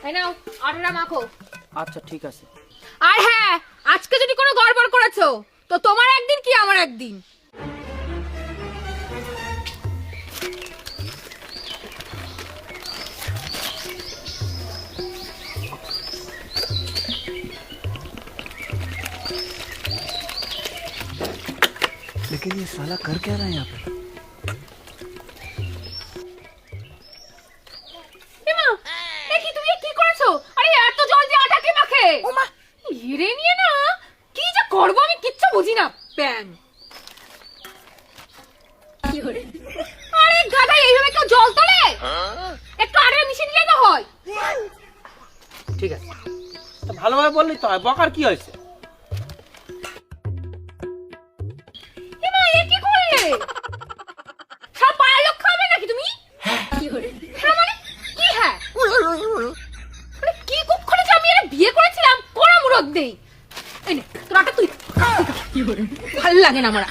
এই নাও আটাটা মাখো। আচ্ছা ঠিক আছে। আর হ্যাঁ, আজকে যদি কোনো গড়বড় করেছো তো তোমার একদিন কি আমার একদিন। लेकिन ये साला कर क्या रहा है यहाँ पे? এমা, দেখি তুমি কি করেছো? আরে এত জল দিয়ে আটা কে মাখে? ওমা, এরে নিয়ে না কি যে করব আমি কিচ্ছু বুঝি না। ব্যাং। আরে গাধা, এইভাবে কেউ জল তোলে? একটু আটা মিশিয়ে দিলে তো হয়। ঠিক আছে, তো ভালোভাবে বললি তো হয়, বকার কি হয়েছে? এমা, এ কি করলে? সব পাড়ার লোক খাবে নাকি তুমি? হ্যাঁ মানে কি? হ্যাঁ মানে কি কুক্ষণে যে আমি এর বিয়ে করেছিলাম কোনো মুরদ নেই। এই নে তোর আটা তুই। ভালো লাগে না আমার।